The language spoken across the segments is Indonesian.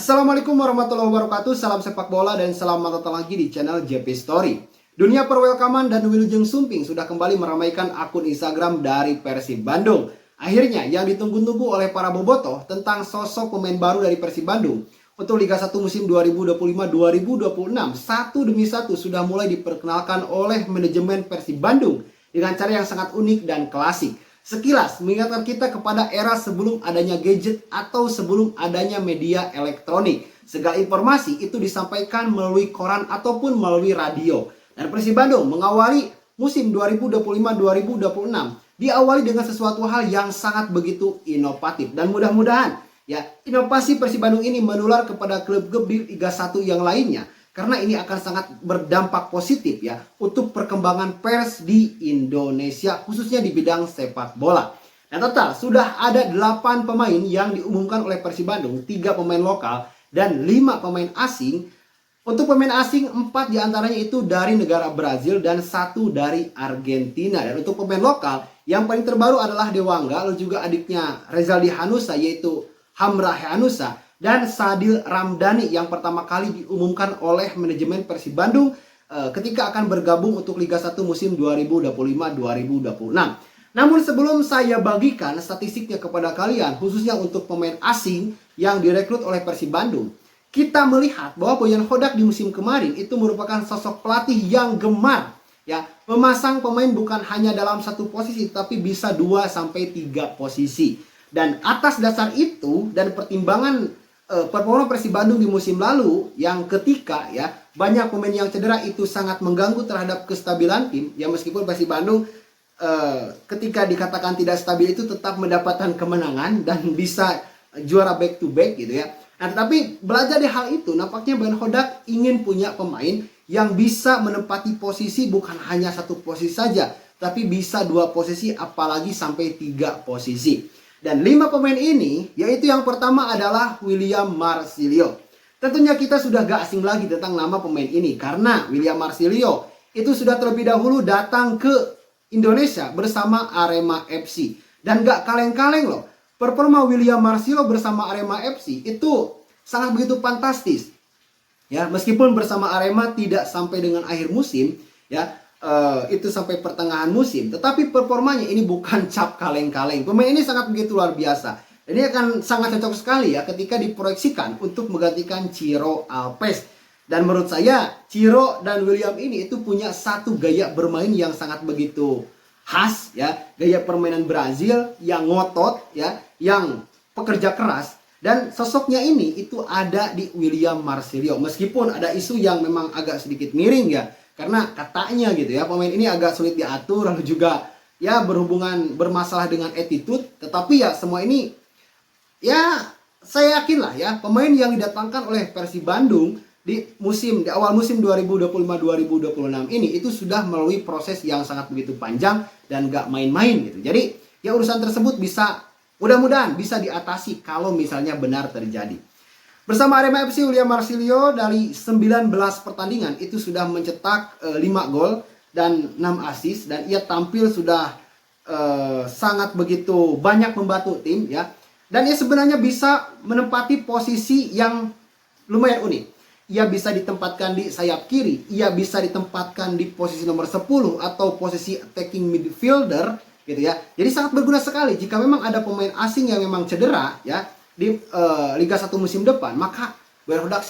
Assalamualaikum warahmatullahi wabarakatuh. Salam sepak bola dan selamat datang lagi di channel JP Story. Dunia perwelkaman dan Wilujeng Sumping sudah kembali meramaikan akun Instagram dari Persib Bandung. Akhirnya yang ditunggu-tunggu oleh para bobotoh tentang sosok pemain baru dari Persib Bandung untuk Liga 1 musim 2025-2026 satu demi satu sudah mulai diperkenalkan oleh manajemen Persib Bandung dengan cara yang sangat unik dan klasik. Sekilas mengingatkan kita kepada era sebelum adanya gadget atau sebelum adanya media elektronik. Segala informasi itu disampaikan melalui koran ataupun melalui radio. Dan Persib Bandung mengawali musim 2025-2026 diawali dengan sesuatu hal yang sangat begitu inovatif. Dan mudah-mudahan ya inovasi Persib Bandung ini menular kepada klub-klub di Liga 1 yang lainnya. Karena ini akan sangat berdampak positif ya untuk perkembangan pers di Indonesia khususnya di bidang sepak bola. Nah total sudah ada 8 pemain yang diumumkan oleh Persib Bandung, 3 pemain lokal dan 5 pemain asing. Untuk pemain asing 4 diantaranya itu dari negara Brazil dan 1 dari Argentina. Dan untuk pemain lokal yang paling terbaru adalah Dewangga, lalu juga adiknya Rezaldi Hanusa yaitu Hamra Hanusa dan Sadil Ramdhani yang pertama kali diumumkan oleh manajemen Persib Bandung ketika akan bergabung untuk Liga 1 musim 2025-2026. Namun sebelum saya bagikan statistiknya kepada kalian, khususnya untuk pemain asing yang direkrut oleh Persib Bandung, kita melihat bahwa Boyan Hodak di musim kemarin itu merupakan sosok pelatih yang gemar ya memasang pemain bukan hanya dalam satu posisi tapi bisa 2-3 posisi. Dan atas dasar itu dan pertimbangan performa Persib Bandung di musim lalu yang ketika ya banyak pemain yang cedera itu sangat mengganggu terhadap kestabilan tim ya, meskipun Persib Bandung ketika dikatakan tidak stabil itu tetap mendapatkan kemenangan dan bisa juara back to back gitu ya. Nah, tetapi belajar dari hal itu nampaknya Boyan Hodak ingin punya pemain yang bisa menempati posisi bukan hanya satu posisi saja tapi bisa 2 posisi apalagi sampai 3 posisi. Dan 5 pemain ini, yaitu yang pertama adalah William Marsilio. Tentunya kita sudah gak asing lagi tentang nama pemain ini. Karena William Marsilio itu sudah terlebih dahulu datang ke Indonesia bersama Arema FC. Dan gak kaleng-kaleng loh. Performa William Marsilio bersama Arema FC itu sangat begitu fantastis. Ya, meskipun bersama Arema tidak sampai dengan akhir musim, ya. Itu sampai pertengahan musim, tetapi performanya ini bukan cap kaleng-kaleng. Pemain ini sangat begitu luar biasa. Ini akan sangat cocok sekali ya ketika diproyeksikan untuk menggantikan Ciro Alves. Dan menurut saya Ciro dan William ini itu punya satu gaya bermain yang sangat begitu khas ya, gaya permainan Brazil yang ngotot ya, yang pekerja keras. Dan sosoknya ini itu ada di William Marsilio. Meskipun ada isu yang memang agak sedikit miring ya, karena katanya gitu ya pemain ini agak sulit diatur, lalu juga ya bermasalah dengan attitude. Tetapi ya semua ini ya saya yakin lah ya pemain yang didatangkan oleh Persib Bandung di awal musim 2025-2026 ini itu sudah melalui proses yang sangat begitu panjang dan gak main-main gitu. Jadi ya urusan tersebut bisa mudah-mudahan bisa diatasi kalau misalnya benar terjadi. Bersama Arema FC, William Marsilio dari 19 pertandingan itu sudah mencetak 5 gol dan 6 assist. Dan ia tampil sudah sangat begitu banyak membantu tim ya. Dan ia sebenarnya bisa menempati posisi yang lumayan unik. Ia bisa ditempatkan di sayap kiri, ia bisa ditempatkan di posisi nomor 10 atau posisi attacking midfielder gitu ya. Jadi sangat berguna sekali jika memang ada pemain asing yang memang cedera ya di Liga 1 musim depan, maka Boyan Hodak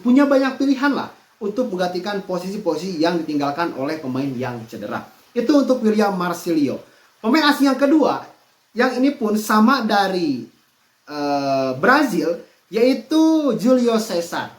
punya banyak pilihan lah untuk menggantikan posisi-posisi yang ditinggalkan oleh pemain yang cedera. Itu untuk William Marsilio. Pemain asing yang kedua, yang ini pun sama dari Brazil, yaitu Julio Cesar.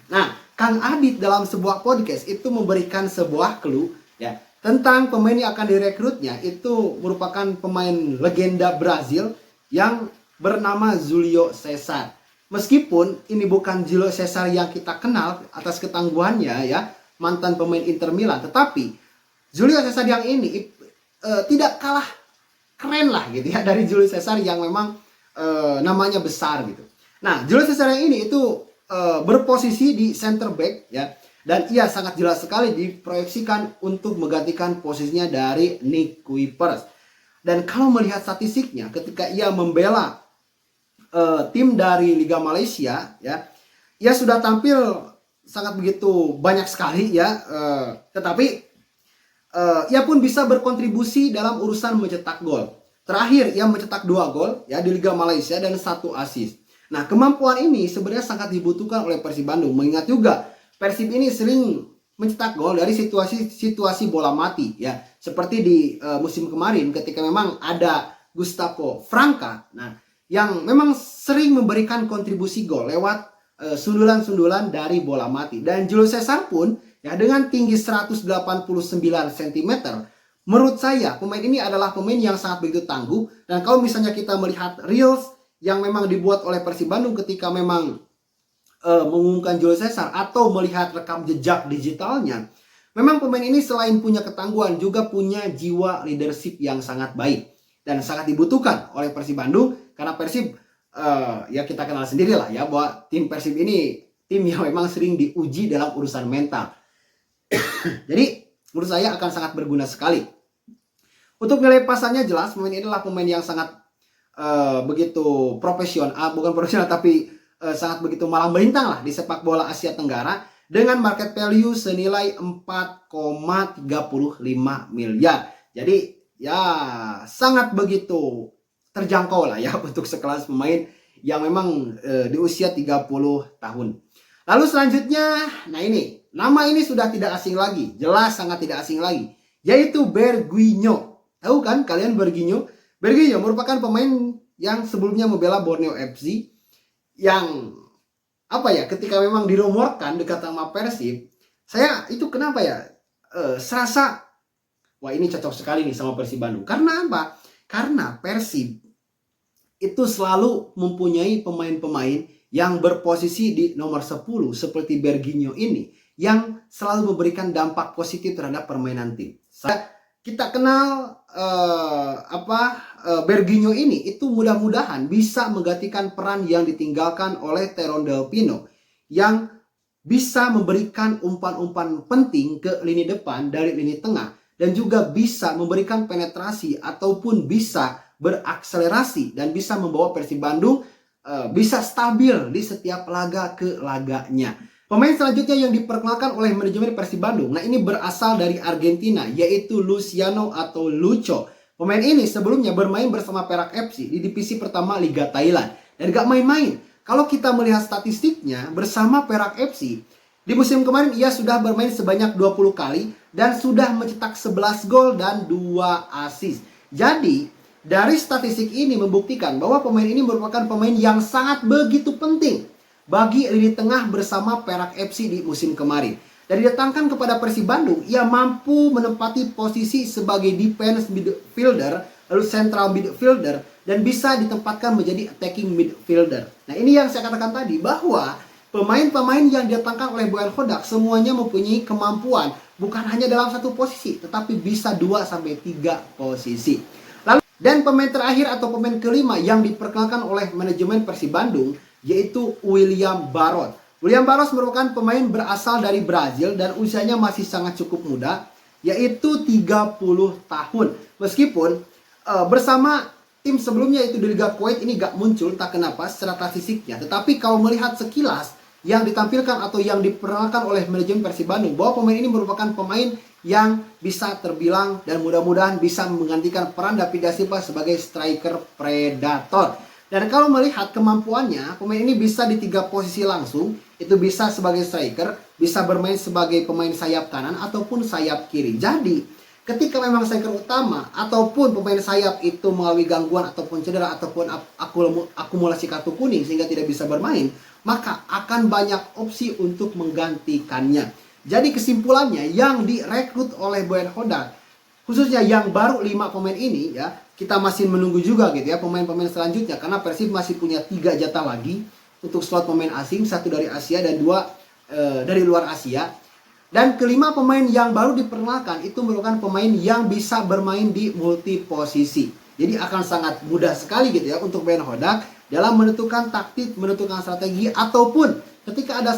Nah, Kang Adit dalam sebuah podcast itu memberikan sebuah clue ya tentang pemain yang akan direkrutnya itu merupakan pemain legenda Brazil yang bernama Julio Cesar. Meskipun ini bukan Julio Cesar yang kita kenal atas ketangguhannya ya, mantan pemain Inter Milan, tetapi Julio Cesar yang ini tidak kalah keren lah gitu ya dari Julio Cesar yang memang namanya besar gitu. Nah, Julio Cesar yang ini itu berposisi di center back ya, dan ia sangat jelas sekali diproyeksikan untuk menggantikan posisinya dari Nick Kuipers. Dan kalau melihat statistiknya ketika ia membela tim dari Liga Malaysia ya, ia sudah tampil sangat begitu banyak sekali ya, tetapi ia pun bisa berkontribusi dalam urusan mencetak gol. Terakhir ia mencetak 2 gol ya di Liga Malaysia dan 1 assist. Nah, kemampuan ini sebenarnya sangat dibutuhkan oleh Persib Bandung. Mengingat juga Persib ini sering mencetak gol dari situasi bola mati ya. Seperti di musim kemarin ketika memang ada Gustavo Franca. Nah, yang memang sering memberikan kontribusi gol lewat sundulan-sundulan dari bola mati. Dan Julio Cesar pun ya dengan tinggi 189 cm, menurut saya pemain ini adalah pemain yang sangat begitu tangguh. Dan kalau misalnya kita melihat reels yang memang dibuat oleh Persib Bandung ketika memang mengumumkan Julio Cesar atau melihat rekam jejak digitalnya, memang pemain ini selain punya ketangguhan juga punya jiwa leadership yang sangat baik dan sangat dibutuhkan oleh Persib Bandung. Karena Persib ya kita kenal sendiri lah ya, bahwa tim Persib ini tim yang memang sering diuji dalam urusan mental. Jadi menurut saya akan sangat berguna sekali. Untuk nilai pasannya jelas pemain ini adalah pemain yang sangat begitu profesional, bukan profesional tapi sangat begitu malang melintang lah di sepak bola Asia Tenggara dengan market value senilai 4,35 miliar. Jadi ya sangat begitu terjangkau lah ya untuk sekelas pemain yang memang di usia 30 tahun. Lalu selanjutnya, nah ini nama ini sudah tidak asing lagi, jelas sangat tidak asing lagi, yaitu Berguinho. Tahu kan kalian Berguinho? Berguinho merupakan pemain yang sebelumnya membela Borneo FC, yang apa ya, ketika memang dirumorkan dekat sama Persib, saya itu kenapa ya serasa wah ini cocok sekali nih sama Persib Bandung. Karena apa? Karena Persib itu selalu mempunyai pemain-pemain yang berposisi di nomor 10 seperti Berguinho ini, yang selalu memberikan dampak positif terhadap permainan tim. Kita kenal Berguinho ini itu mudah-mudahan bisa menggantikan peran yang ditinggalkan oleh Teron Del Pino, yang bisa memberikan umpan-umpan penting ke lini depan dari lini tengah, dan juga bisa memberikan penetrasi ataupun bisa berakselerasi dan bisa membawa Persib Bandung bisa stabil di setiap laga ke laganya. Pemain selanjutnya yang diperkenalkan oleh manajemen Persib Bandung, nah ini berasal dari Argentina, yaitu Luciano atau Lucho. Pemain ini sebelumnya bermain bersama Perak FC di divisi pertama Liga Thailand. Dan gak main-main, kalau kita melihat statistiknya bersama Perak FC, di musim kemarin ia sudah bermain sebanyak 20 kali dan sudah mencetak 11 gol dan 2 assist. Jadi, dari statistik ini membuktikan bahwa pemain ini merupakan pemain yang sangat begitu penting bagi lini tengah bersama Perak FC di musim kemarin. Dan didatangkan kepada Persib Bandung, ia mampu menempati posisi sebagai defense midfielder, lalu central midfielder, dan bisa ditempatkan menjadi attacking midfielder. Nah ini yang saya katakan tadi, bahwa pemain-pemain yang didatangkan oleh Boyan Hodak semuanya mempunyai kemampuan bukan hanya dalam satu posisi, tetapi bisa 2-3 posisi. Lalu, dan pemain terakhir atau pemain kelima yang diperkenalkan oleh manajemen Persib Bandung, yaitu William Barros. William Barros merupakan pemain berasal dari Brazil dan usianya masih sangat cukup muda, yaitu 30 tahun. Meskipun bersama tim sebelumnya itu di Liga Kuwait ini gak muncul, tak kenapa secara statistiknya. Tetapi kalau melihat sekilas yang ditampilkan atau yang diperkenalkan oleh manajemen Persib Bandung, bahwa pemain ini merupakan pemain yang bisa terbilang dan mudah-mudahan bisa menggantikan peran David da Silva sebagai striker predator. Dan kalau melihat kemampuannya, pemain ini bisa di 3 posisi langsung. Itu bisa sebagai striker, bisa bermain sebagai pemain sayap kanan ataupun sayap kiri. Jadi, ketika memang striker utama ataupun pemain sayap itu mengalami gangguan ataupun cedera ataupun akumulasi kartu kuning sehingga tidak bisa bermain, maka akan banyak opsi untuk menggantikannya. Jadi kesimpulannya, yang direkrut oleh Boyan Hodak, khususnya yang baru 5 pemain ini ya, kita masih menunggu juga gitu ya pemain-pemain selanjutnya, karena Persib masih punya 3 jatah lagi untuk slot pemain asing, 1 dari Asia dan 2 dari luar Asia. Dan kelima pemain yang baru diperkenalkan itu merupakan pemain yang bisa bermain di multi posisi. Jadi akan sangat mudah sekali gitu ya untuk Boyan Hodak dalam menentukan taktik, menentukan strategi, ataupun ketika ada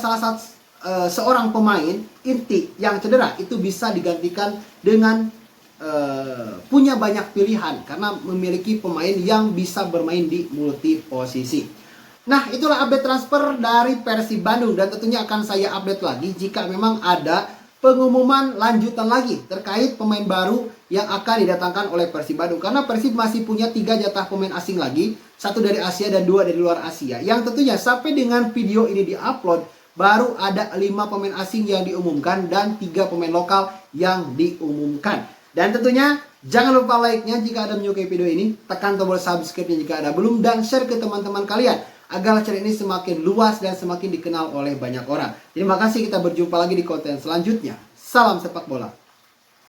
seorang pemain inti yang cedera, itu bisa digantikan dengan punya banyak pilihan karena memiliki pemain yang bisa bermain di multi posisi. Nah, itulah update transfer dari Persib Bandung dan tentunya akan saya update lagi jika memang ada pengumuman lanjutan lagi terkait pemain baru yang akan didatangkan oleh Persib Bandung. Karena Persib masih punya 3 jatah pemain asing lagi, 1 dari Asia dan 2 dari luar Asia. Yang tentunya sampai dengan video ini diupload, baru ada 5 pemain asing yang diumumkan dan 3 pemain lokal yang diumumkan. Dan tentunya jangan lupa like-nya jika Anda menyukai video ini, tekan tombol subscribe-nya jika Anda belum, dan share ke teman-teman kalian agar channel ini semakin luas dan semakin dikenal oleh banyak orang. Terima kasih, kita berjumpa lagi di konten selanjutnya. Salam sepak bola.